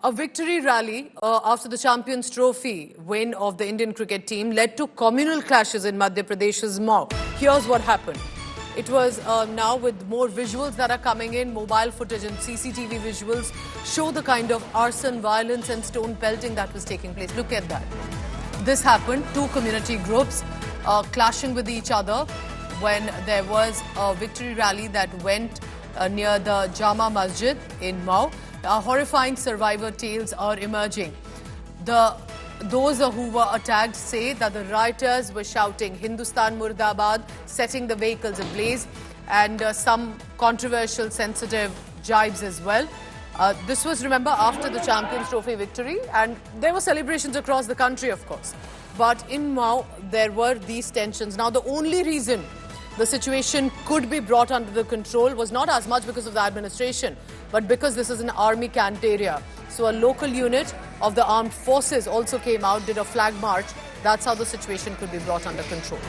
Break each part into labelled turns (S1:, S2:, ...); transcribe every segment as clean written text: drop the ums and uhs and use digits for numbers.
S1: A victory rally after the Champions Trophy win of the Indian cricket team led to communal clashes in Madhya Pradesh's Mau. Here's what happened. It was now with more visuals that are coming in, mobile footage and CCTV visuals show the kind of arson, violence and stone pelting that was taking place. Look at that. This happened, two community groups clashing with each other when there was a victory rally that went near the Jama Masjid in Mau. Horrifying survivor tales are emerging. Those who were attacked say that the rioters were shouting Hindustan Murdabad, setting the vehicles ablaze, and some controversial, sensitive jibes as well. This was, remember, after the Champions Trophy victory, and there were celebrations across the country, of course. But in Mau, there were these tensions. Now, the only reason the situation could be brought under the control was not as much because of the administration, but because this is an army camped area. So a local unit of the armed forces also came out, did a flag march. That's how the situation could be brought under control.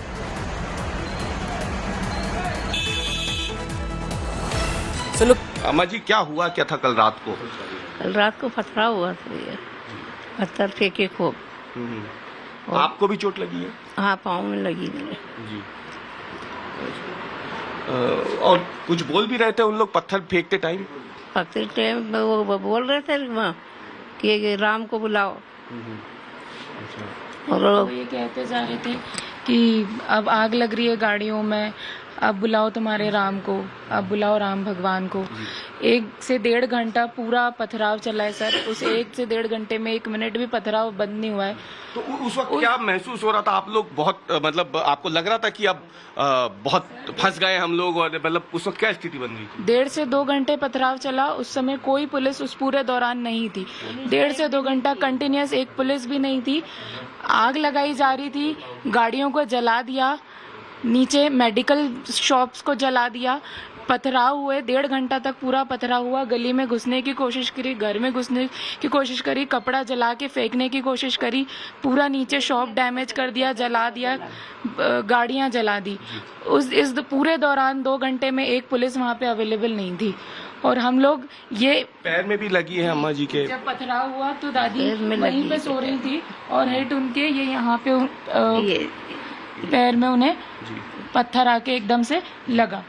S1: So look,
S2: अम्मा जी क्या हुआ क्या था कल रात को?
S3: कल रात को पथराव हुआ था ये, पत्थर फेंके खूब।
S2: आपको भी चोट लगी है?
S3: हाँ, पाँव में लगी मेरे।
S2: जी। और कुछ बोल भी रहे थे उन लोग पत्थर फेंकते टाइम?
S3: फेंकते टाइम वो बोल रहे थे कि राम को बुलाओ।
S4: और वो ये कहते जा रहे थे कि अब आग लग रही है गाड़ियों में, अब बुलाओ तुम्हारे राम को, अब बुलाओ राम भगवान को। 1 से 1.5 घंटा पूरा पथराव चला है सर। उस 1 से 1.5 घंटे में 1 मिनट भी पथराव बंद नहीं हुआ है।
S2: तो उस वक्त क्या महसूस हो रहा था? आप लोग बहुत मतलब आपको लग रहा था कि अब बहुत फंस गए हम लोग, और मतलब उस वक्त क्या स्थिति बन गई थी?
S4: 1.5 से 2 घंटे पथराव चला। उस समय कोई पुलिस उस पूरे दौरान नहीं थी। 1.5 से 2 घंटा कंटिन्यूस एक पुलिस भी नहीं थी। आग लगाई जा रही थी, गाड़ियों को जला दिया, नीचे मेडिकल शॉप्स को जला दिया। पथराव हुए, 1.5 घंटा तक पूरा पथराव हुआ। गली में घुसने की कोशिश करी, घर में घुसने की कोशिश करी, कपड़ा जला के फेंकने की कोशिश करी, पूरा नीचे शॉप डैमेज कर दिया, जला दिया, गाड़ियां जला दी। इस पूरे दौरान 2 घंटे में एक पुलिस वहां पे अवेलेबल नहीं थी। और हम लोग ये
S2: पैर में भी लगी है अम्मा जी के।
S4: जब पथराव हुआ तो दादी वहीं पे सो रही थी और हेड उनके ये यहाँ पे पैर में उन्हें पत्थर आके एकदम से लगा।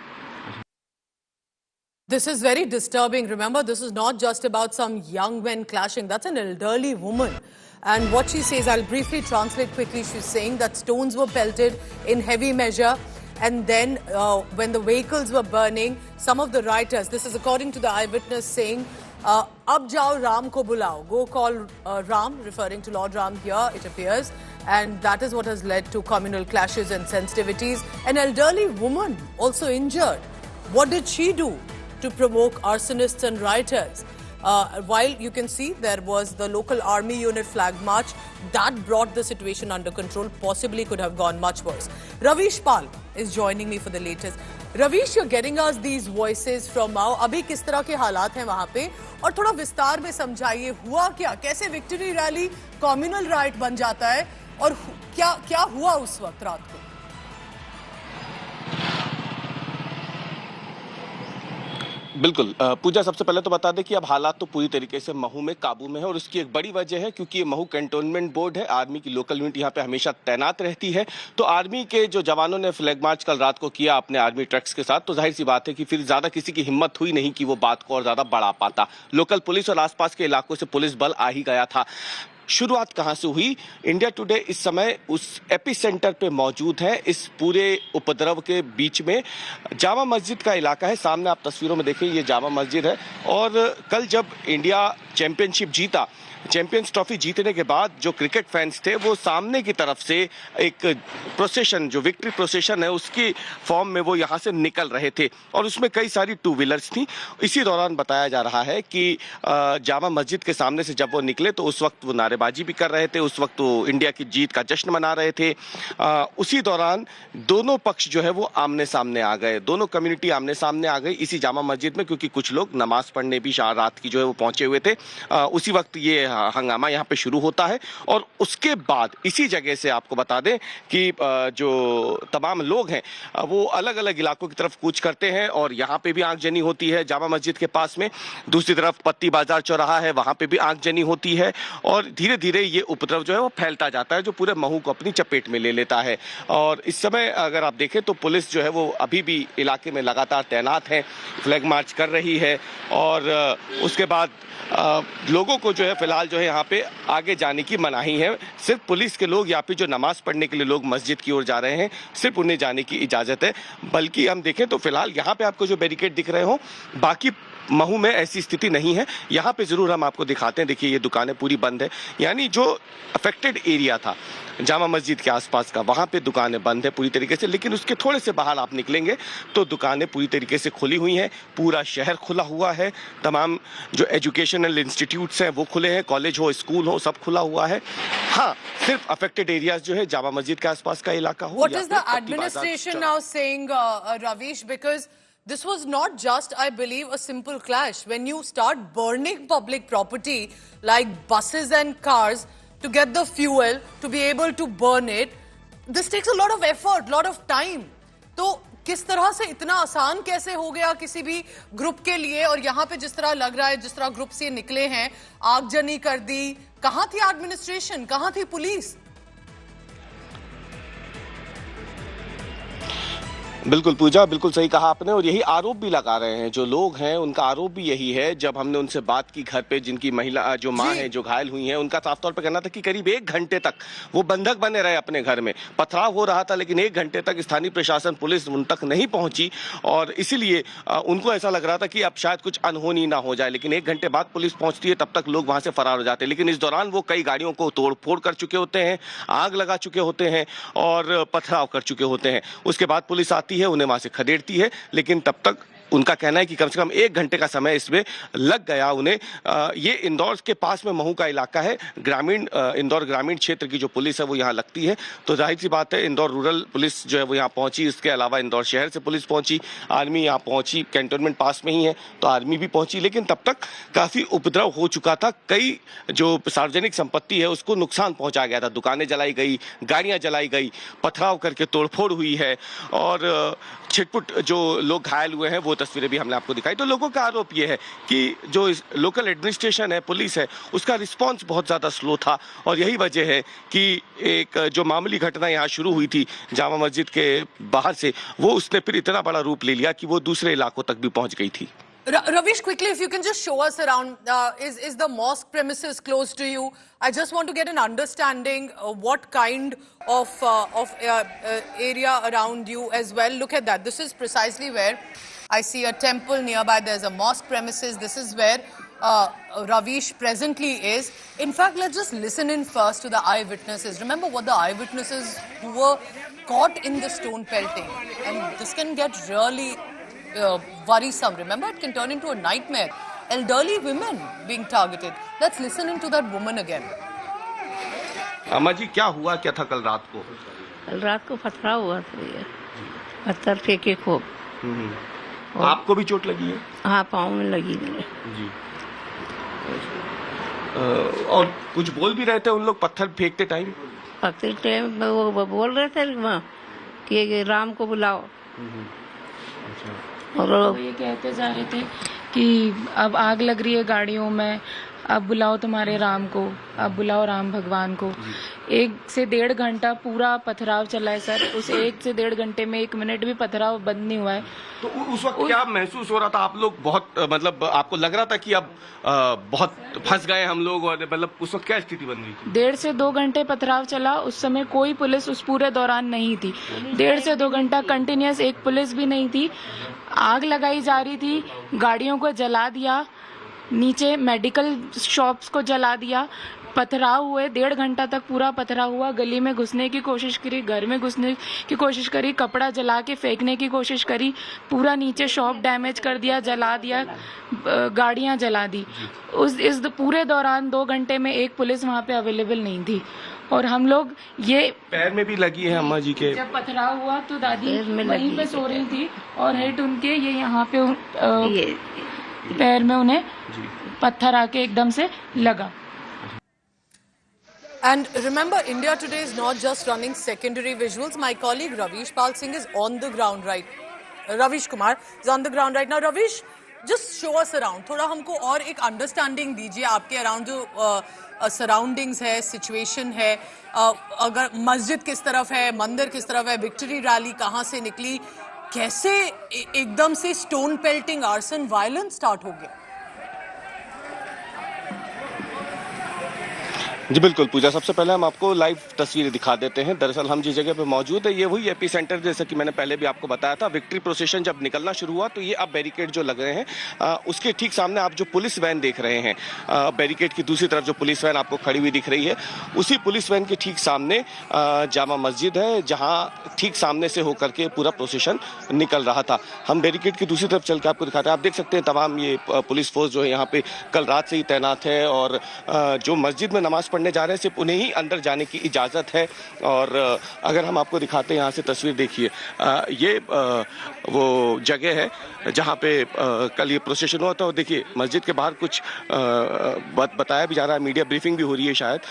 S1: this is very disturbing. Remember, this is not just about some young men clashing. That's an elderly woman. And what she says, I'll briefly translate quickly. She's saying that stones were pelted in heavy measure. And then when the vehicles were burning, some of the rioters, this is according to the eyewitness, saying, Ab jao Ram ko bulao. Go call Ram, referring to Lord Ram here, it appears. And that is what has led to communal clashes and sensitivities. An elderly woman also injured. What did she do to provoke arsonists and rioters? While you can see there was the local army unit flag march, that brought the situation under control, possibly could have gone much worse. Ravish Pal is joining me for the latest. Ravish, you're getting us these voices from Mau. अभी किस तरह के हालात हैं वहाँ पे, और थोड़ा विस्तार में समझाइए हुआ क्या, कैसे विक्ट्री रैली कम्युनल राइट बन जाता है, और क्या हुआ उस वक्त रात को?
S2: बिल्कुल पूजा, सबसे पहले तो बता दें कि अब हालात तो पूरी तरीके से महू में काबू में है, और इसकी एक बड़ी वजह है क्योंकि ये महू कैंटोनमेंट बोर्ड है, आर्मी की लोकल यूनिट यहाँ पे हमेशा तैनात रहती है। तो आर्मी के जो जवानों ने फ्लैग मार्च कल रात को किया अपने आर्मी ट्रक्स के साथ, तो जाहिर सी बात है कि फिर ज़्यादा किसी की हिम्मत हुई नहीं कि वो बात को और ज़्यादा बढ़ा पाता। लोकल पुलिस और आसपास के इलाकों से पुलिस बल आ ही गया था। शुरुआत कहां से हुई? इंडिया टुडे इस समय उस एपी सेंटर पे मौजूद है। इस पूरे उपद्रव के बीच में जामा मस्जिद का इलाका है। सामने आप तस्वीरों में देखिए, ये जामा मस्जिद है। और कल जब इंडिया चैंपियनशिप जीता, चैंपियंस ट्रॉफी जीतने के बाद जो क्रिकेट फैंस थे वो सामने की तरफ से एक प्रोसेशन, जो विक्ट्री प्रोसेशन है उसकी फॉर्म में वो यहाँ से निकल रहे थे, और उसमें कई सारी 2 व्हीलर्स थी। इसी दौरान बताया जा रहा है कि जामा मस्जिद के सामने से जब वो निकले तो उस वक्त वो नारे नारेबाजी भी कर रहे थे। उस वक्त तो इंडिया की जीत का जश्न मना रहे थे। उसी दौरान दोनों पक्ष जो है वो आमने सामने आ गए, दोनों कम्युनिटी आमने सामने आ गई इसी जामा मस्जिद में, क्योंकि कुछ लोग नमाज पढ़ने भी रात की जो है वो पहुंचे हुए थे। उसी वक्त ये हंगामा यहाँ पे शुरू होता है और उसके बाद इसी जगह से आपको बता दें कि जो तमाम लोग हैं वो अलग अलग इलाकों की तरफ कूच करते हैं और यहाँ पे भी आगजनी होती है जामा मस्जिद के पास में। दूसरी तरफ पत्ती बाजार चौराहा है, वहां पे भी आगजनी होती है और धीरे धीरे ये उपद्रव जो है वो फैलता जाता है, जो पूरे महू को अपनी चपेट में ले लेता है। और इस समय अगर आप देखें तो पुलिस जो है वो अभी भी इलाके में लगातार तैनात है, फ्लैग मार्च कर रही है और उसके बाद लोगों को जो है फिलहाल जो है यहाँ पे आगे जाने की मनाही है। सिर्फ पुलिस के लोग या फिर जो नमाज पढ़ने के लिए लोग मस्जिद की ओर जा रहे हैं, सिर्फ उन्हें जाने की इजाजत है। बल्कि हम देखें तो फिलहाल यहाँ पे आपको जो बैरिकेड दिख रहे हो, बाकी महू में ऐसी स्थिति नहीं है। यहाँ पे जरूर हम आपको दिखाते हैं, देखिए ये दुकानें पूरी बंद है, यानी जो अफेक्टेड एरिया था जामा मस्जिद के आसपास का, वहाँ पे दुकानें बंद है पूरी तरीके से। लेकिन उसके थोड़े से बाहर आप निकलेंगे तो दुकानें पूरी तरीके से खुली हुई हैं, पूरा शहर खुला हुआ है, तमाम जो एजुकेशनल इंस्टीट्यूट्स हैं वो खुले हैं, कॉलेज हो स्कूल हो सब खुला हुआ है। हाँ, सिर्फ अफेक्टेड एरियाज जो है जामा मस्जिद के आसपास का इलाका हो।
S1: What is the administration now saying, Ravish? Because this was not just, I believe, a simple clash. When you start burning public property like buses and cars to get the fuel, to be able to burn it, this takes a lot of effort, lot of time. तो किस तरह से इतना आसान कैसे हो गया किसी भी ग्रुप के लिए? और यहाँ पे जिस तरह लग रहा है, जिस तरह ग्रुप से निकले हैं, आगजनी कर दी, कहाँ थी एडमिनिस्ट्रेशन, कहाँ थी पुलिस?
S2: बिल्कुल पूजा, बिल्कुल सही कहा आपने और यही आरोप भी लगा रहे हैं जो लोग हैं, उनका आरोप भी यही है। जब हमने उनसे बात की घर पे, जिनकी महिला जो माँ है जो घायल हुई है, उनका साफ तौर पे कहना था कि करीब 1 घंटे तक वो बंधक बने रहे अपने घर में, पथराव हो रहा था लेकिन 1 घंटे तक स्थानीय प्रशासन पुलिस उन तक नहीं पहुंची और इसीलिए उनको ऐसा लग रहा था कि अब शायद कुछ अनहोनी ना हो जाए। लेकिन 1 घंटे बाद पुलिस पहुंचती है, तब तक लोग वहां से फरार हो जाते हैं। लेकिन इस दौरान वो कई गाड़ियों को तोड़ फोड़ कर चुके होते हैं, आग लगा चुके होते हैं और पथराव कर चुके होते हैं। उसके बाद पुलिस आती है, उन्हें वहां से खदेड़ती है, लेकिन तब तक उनका कहना है कि कम से कम 1 घंटे का समय इसमें लग गया उन्हें। ये इंदौर के पास में महू का इलाका है, ग्रामीण इंदौर ग्रामीण क्षेत्र की जो पुलिस है वो यहाँ लगती है, तो जाहिर सी बात है इंदौर रूरल पुलिस जो है वो यहाँ पहुंची। इसके अलावा इंदौर शहर से पुलिस पहुंची, आर्मी यहाँ पहुंची, कैंटोनमेंट पास में ही है तो आर्मी भी पहुंची। लेकिन तब तक काफी उपद्रव हो चुका था, कई जो सार्वजनिक संपत्ति है उसको नुकसान पहुंचा गया था, दुकानें जलाई गई, गाड़ियां जलाई गई, पथराव करके तोड़फोड़ हुई है और छिटपुट जो लोग घायल हुए हैं वो तस्वीरें भी हमने आपको दिखाई। तो लोगों का आरोप ये है कि जो लोकल एडमिनिस्ट्रेशन है, पुलिस है, उसका रिस्पांस बहुत ज़्यादा स्लो था और यही वजह है कि एक जो मामूली घटना यहाँ शुरू हुई थी जामा मस्जिद के बाहर से, वो उसने फिर इतना बड़ा रूप ले लिया कि वो दूसरे इलाकों तक भी पहुँच गई थी।
S1: Ravish, quickly, if you can just show us around, is the mosque premises close to you? I just want to get an understanding what kind of area around you as well. Look at that. This is precisely where I see a temple nearby. There's a mosque premises. This is where Ravish presently is. In fact, let's just listen in first to the eyewitnesses. Remember what the eyewitnesses who were caught in the stone pelting, and this can get really worrisome. Remember, it can turn into a nightmare. Elderly women being targeted. Let's listen into that woman again.
S2: अम्मा जी, क्या हुआ क्या था कल रात को?
S3: कल रात को पथराव हुआ था, ये पत्थर फेंके खूब।
S2: आपको भी चोट लगी है?
S3: हाँ, पाँव में लगी मेरे।
S2: जी। और कुछ बोल भी रहे थे उन लोग पत्थर फेंकते टाइम?
S3: पत्थर टाइम वो बोल रहे थे वहाँ कि राम को बुलाओ।
S4: और वो ये कहते जा रहे थे कि अब आग लग रही है गाड़ियों में, अब बुलाओ तुम्हारे राम को, अब बुलाओ राम भगवान को। 1 से 1.5 घंटा पूरा पथराव चला है सर। उस 1 से 1.5 घंटे में 1 मिनट भी पथराव बंद नहीं हुआ है।
S2: तो उस वक्त क्या महसूस हो रहा था? आप लोग बहुत मतलब आपको लग रहा था कि अब बहुत फंस गए हम लोग, और मतलब उस वक्त क्या स्थिति बन रही थी?
S4: 1.5 से 2 घंटे पथराव चला, उस समय कोई पुलिस उस पूरे दौरान नहीं थी। 1.5 से 2 घंटा कंटिन्यूस एक पुलिस भी नहीं थी। आग लगाई जा रही थी, गाड़ियों को जला दिया, नीचे मेडिकल शॉप्स को जला दिया, पथराव हुए, 1.5 घंटा तक पूरा पथराव हुआ। गली में घुसने की कोशिश करी, घर में घुसने की कोशिश करी, कपड़ा जला के फेंकने की कोशिश करी, पूरा नीचे शॉप डैमेज कर दिया, जला दिया, गाड़ियां जला दी। इस पूरे दौरान 2 घंटे में एक पुलिस वहां पे अवेलेबल नहीं थी। और हम लोग ये
S2: पैर में भी लगी है अम्मा जी के।
S4: जब पथराव हुआ तो दादी वहीं पे सो रही थी और हिट उनके ये यहाँ पे पैर में उन्हें पत्थर आके एकदम से लगा।
S1: And remember, India Today is not just running secondary visuals. My colleague Ravish Pal Singh is on the ground Ravish Kumar is on the ground right now. Ravish, just show us around. थोड़ा हमको और एक understanding दीजिए आपके around जो surroundings है, situation है, अगर मस्जिद किस तरफ है, मंदिर किस तरफ है, विक्ट्री रैली कहाँ से निकली, कैसे एकदम से stone pelting, arson, violence start हो गया?
S2: जी बिल्कुल पूजा, सबसे पहले हम आपको लाइव तस्वीरें दिखा देते हैं। दरअसल हम जिस जगह पे मौजूद है ये वही एपी सेंटर, जैसा कि मैंने पहले भी आपको बताया था। विक्ट्री प्रोसेशन जब निकलना शुरू हुआ तो ये अब बैरिकेड जो लग रहे हैं उसके ठीक सामने आप जो पुलिस वैन देख रहे हैं, बैरिकेड की दूसरी तरफ जो पुलिस वैन आपको खड़ी हुई दिख रही है, उसी पुलिस वैन के ठीक सामने जामा मस्जिद है, जहाँ ठीक सामने से होकर के पूरा प्रोसेशन निकल रहा था। हम बैरिकेड की दूसरी तरफ चल के आपको दिखाते हैं। आप देख सकते हैं तमाम ये पुलिस फोर्स जो है यहाँ पे कल रात से ही तैनात है और जो मस्जिद में नमाज पढ़ने जा रहे हैं सिर्फ उन्हें ही अंदर जाने की इजाज़त है। और अगर हम आपको दिखाते हैं यहाँ से तस्वीर देखिए, ये वो जगह है जहाँ पे कल ये प्रोसेशन हुआ था। और देखिए मस्जिद के बाहर कुछ बताया भी जा रहा है, मीडिया ब्रीफिंग भी हो रही है शायद,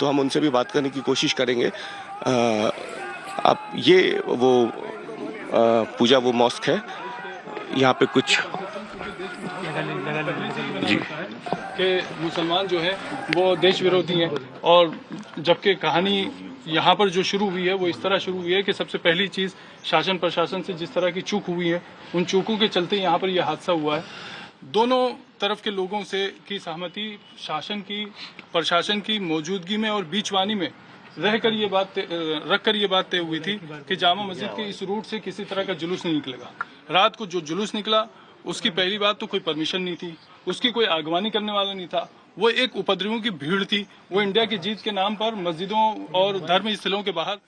S2: तो हम उनसे भी बात करने की कोशिश करेंगे। अब ये वो पूजा वो मॉस्क है, यहाँ पे कुछ जी
S5: कि मुसलमान जो है वो देश विरोधी हैं, और जबकि कहानी यहाँ पर जो शुरू हुई है वो इस तरह शुरू हुई है कि सबसे पहली चीज़ शासन प्रशासन से जिस तरह की चूक हुई है, उन चूकों के चलते यहाँ पर यह हादसा हुआ है। दोनों तरफ के लोगों से की सहमति, शासन की, प्रशासन की मौजूदगी में और बीचवानी में रखकर ये बात तय हुई थी कि जामा मस्जिद के इस रूट से किसी तरह का जुलूस नहीं निकलेगा। रात को जो जुलूस निकला उसकी पहली बात तो कोई परमिशन नहीं थी, उसकी कोई आगवानी करने वाला नहीं था, वो एक उपद्रवियों की भीड़ थी। वो इंडिया की जीत के नाम पर मस्जिदों और धर्म स्थलों के बाहर